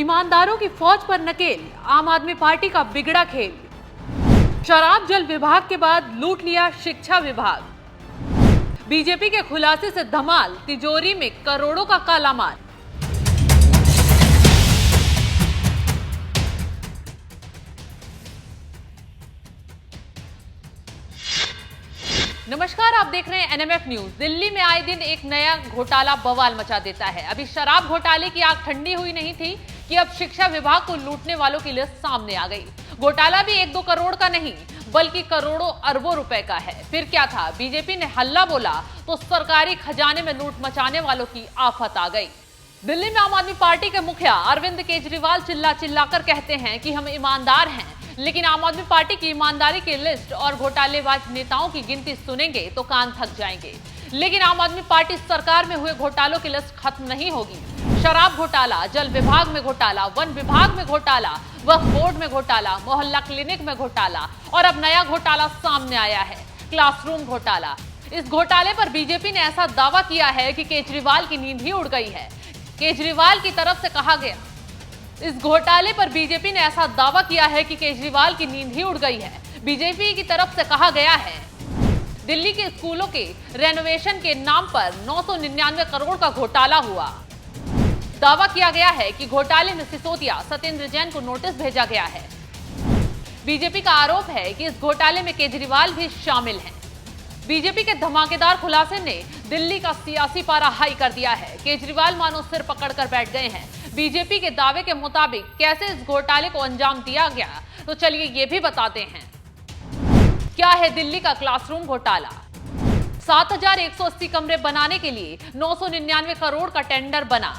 ईमानदारों की फौज पर नकेल, आम आदमी पार्टी का बिगड़ा खेल। शराब जल विभाग के बाद लूट लिया शिक्षा विभाग। बीजेपी के खुलासे से धमाल, तिजोरी में करोड़ों का काला माल। नमस्कार, आप देख रहे हैं एनएमएफ न्यूज। दिल्ली में आए दिन एक नया घोटाला बवाल मचा देता है। अभी शराब घोटाले की आग ठंडी हुई नहीं थी कि अब शिक्षा विभाग को लूटने वालों की लिस्ट सामने आ गई। घोटाला भी 1-2 करोड़ का नहीं बल्कि करोड़ों अरबों रुपए का है। फिर क्या था, बीजेपी ने हल्ला बोला तो सरकारी खजाने में लूट मचाने वालों की आफत आ गई। दिल्ली में आम आदमी पार्टी के मुखिया अरविंद केजरीवाल चिल्लाकर कहते हैं कि हम ईमानदार हैं, लेकिन आम आदमी पार्टी की ईमानदारी की लिस्ट और घोटालेबाज नेताओं की गिनती सुनेंगे तो कान थक जाएंगे। लेकिन आम आदमी पार्टी सरकार में हुए घोटालों की लिस्ट खत्म नहीं होगी। शराब घोटाला, जल विभाग में घोटाला, वन विभाग में घोटाला, वक्फ बोर्ड में घोटाला, मोहल्ला क्लिनिक में घोटाला और अब नया घोटाला सामने आया है, क्लासरूम घोटाला। इस घोटाले पर बीजेपी ने ऐसा दावा किया है कि केजरीवाल की नींद ही उड़ गई है। केजरीवाल की तरफ से कहा गया, इस घोटाले पर बीजेपी ने ऐसा दावा किया है कि केजरीवाल की नींद ही उड़ गई है। बीजेपी की तरफ से कहा गया है, दिल्ली के स्कूलों के रेनोवेशन के नाम पर 999 करोड़ का घोटाला हुआ। दावा किया गया है कि घोटाले में सिसोदिया, सत्येंद्र जैन को नोटिस भेजा गया है। बीजेपी का आरोप है कि इस घोटाले में केजरीवाल भी शामिल हैं। बीजेपी के धमाकेदार खुलासे ने दिल्ली का सियासी पारा हाई कर दिया है। केजरीवाल मानो सिर पकड़कर बैठ गए हैं। बीजेपी के दावे के मुताबिक कैसे इस घोटाले को अंजाम दिया गया, तो चलिए ये भी बताते हैं। क्या है दिल्ली का क्लासरूम घोटाला? 7180 कमरे बनाने के लिए 999 करोड़ का टेंडर बना।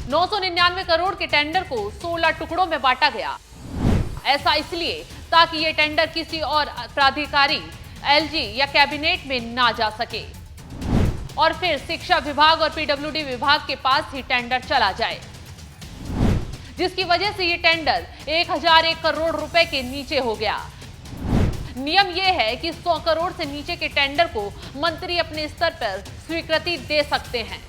999 करोड़ के टेंडर को 16 टुकड़ों में बांटा गया। ऐसा इसलिए ताकि ये टेंडर किसी और प्राधिकारी, एलजी या कैबिनेट में ना जा सके और फिर शिक्षा विभाग और पीडब्ल्यूडी विभाग के पास ही टेंडर चला जाए, जिसकी वजह से ये टेंडर 1001 करोड़ रुपए के नीचे हो गया। नियम यह है कि 100 करोड़ से नीचे के टेंडर को मंत्री अपने स्तर पर स्वीकृति दे सकते हैं।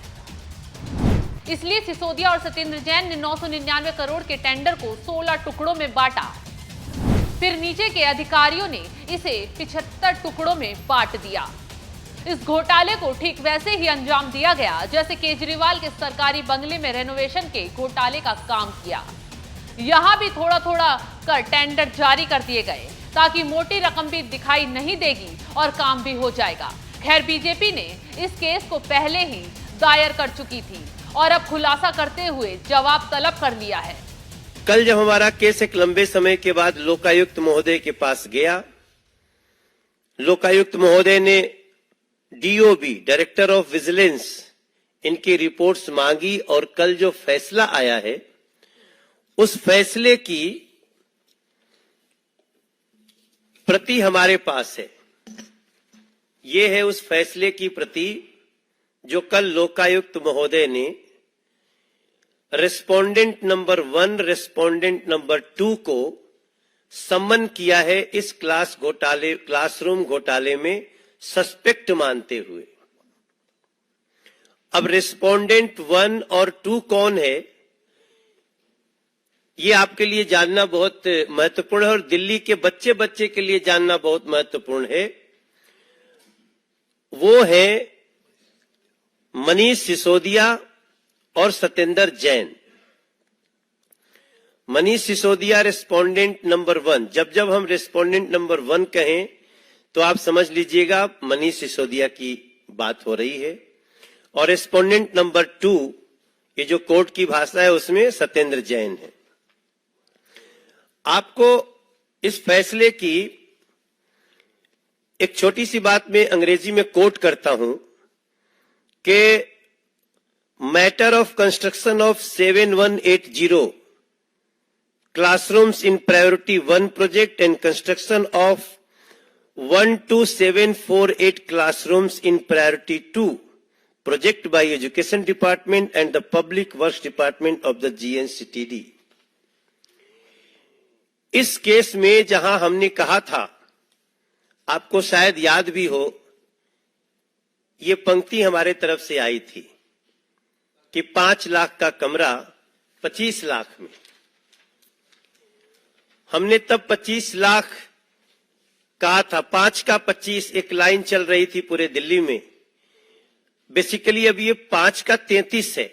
इसलिए सिसोदिया और सत्येंद्र जैन ने 999 करोड़ के टेंडर को 16 टुकड़ों में बांटा। फिर नीचे के अधिकारियों ने इसे 75 टुकड़ों में बांट दिया। इस घोटाले को ठीक वैसे ही अंजाम दिया गया जैसे केजरीवाल के सरकारी बंगले में रेनोवेशन के घोटाले का काम किया। यहां भी थोड़ा थोड़ा कर टेंडर जारी कर दिए गए ताकि मोटी रकम भी दिखाई नहीं देगी और काम भी हो जाएगा। खैर, बीजेपी ने इस केस को पहले ही दायर कर चुकी थी और अब खुलासा करते हुए जवाब तलब कर लिया है। कल जब हमारा केस एक लंबे समय के बाद लोकायुक्त महोदय के पास गया, लोकायुक्त महोदय ने डीओबी, डायरेक्टर ऑफ विजिलेंस, इनकी रिपोर्ट्स मांगी और कल जो फैसला आया है उस फैसले की प्रति हमारे पास है। ये है उस फैसले की प्रति जो कल लोकायुक्त महोदय ने रेस्पोंडेंट नंबर 1, रेस्पोंडेंट नंबर 2 को सम्मन किया है इस क्लासरूम घोटाले में सस्पेक्ट मानते हुए। अब रेस्पोंडेंट 1 और 2 कौन है, ये आपके लिए जानना बहुत महत्वपूर्ण है और दिल्ली के बच्चे के लिए जानना बहुत महत्वपूर्ण है। वो है मनीष सिसोदिया और सत्येंद्र जैन। Manish Sisodia respondent number 1। जब हम रेस्पोंडेंट नंबर 1 कहें तो आप समझ लीजिएगा मनीष सिसोदिया की बात हो रही है, और रेस्पोंडेंट नंबर 2, ये जो कोर्ट की भाषा है उसमें सत्येंद्र जैन है। आपको इस फैसले की एक छोटी सी बात में अंग्रेजी में कोट करता हूं कि matter of construction of 7180 classrooms in priority 1 project and construction of 12748 classrooms in priority 2 project by education department and the public works department of the GNCTD। इस केस में जहां हमने कहा था, आपको शायद याद भी हो, ये पंक्ति हमारे तरफ से आई थी कि 5 लाख का कमरा 25 लाख में। हमने तब 25 लाख कहा था, 5 का 25 एक लाइन चल रही थी पूरे दिल्ली में। बेसिकली अब ये 5 का 33 है।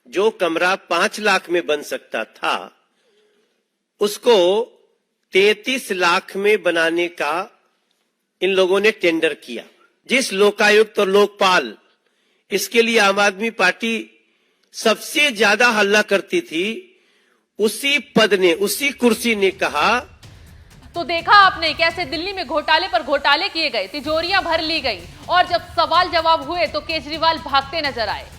जो कमरा 5 लाख में बन सकता था उसको 33 लाख में बनाने का इन लोगों ने टेंडर किया। जिस लोकायुक्त और लोकपाल, इसके लिए आम आदमी पार्टी सबसे ज्यादा हल्ला करती थी, उसी पद ने, उसी कुर्सी ने कहा। तो देखा आपने कैसे दिल्ली में घोटाले पर घोटाले किए गए, तिजोरियां भर ली गई और जब सवाल जवाब हुए तो केजरीवाल भागते नजर आए।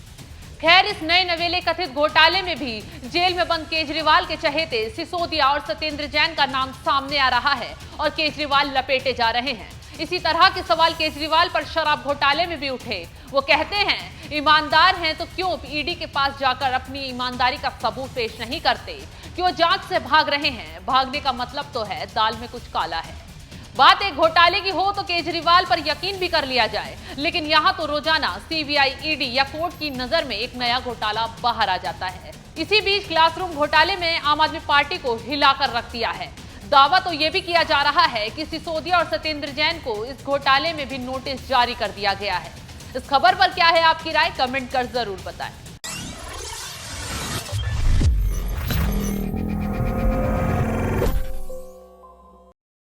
खैर, इस नए नवेले कथित घोटाले में भी जेल में बंद केजरीवाल के चहेते सिसोदिया और सत्येंद्र जैन का नाम सामने आ रहा है और केजरीवाल लपेटे जा रहे हैं। इसी तरह के सवाल केजरीवाल पर शराब घोटाले में भी उठे। वो कहते हैं ईमानदार हैं तो क्यों ईडी के पास जाकर अपनी ईमानदारी का सबूत पेश नहीं करते, क्यों जांच से भाग रहे हैं। भागने का मतलब तो है दाल में कुछ काला है। बात एक घोटाले की हो तो केजरीवाल पर यकीन भी कर लिया जाए, लेकिन यहां तो रोजाना सीबीआई, ईडी या कोर्ट की नजर में एक नया घोटाला बाहर आ जाता है। इसी बीच क्लासरूम घोटाले में आम आदमी पार्टी को हिलाकर रख दिया है। दावा तो यह भी किया जा रहा है कि सिसोदिया और सत्येंद्र जैन को इस घोटाले में भी नोटिस जारी कर दिया गया है। इस खबर पर क्या है आपकी राय, कमेंट कर जरूर बताएं।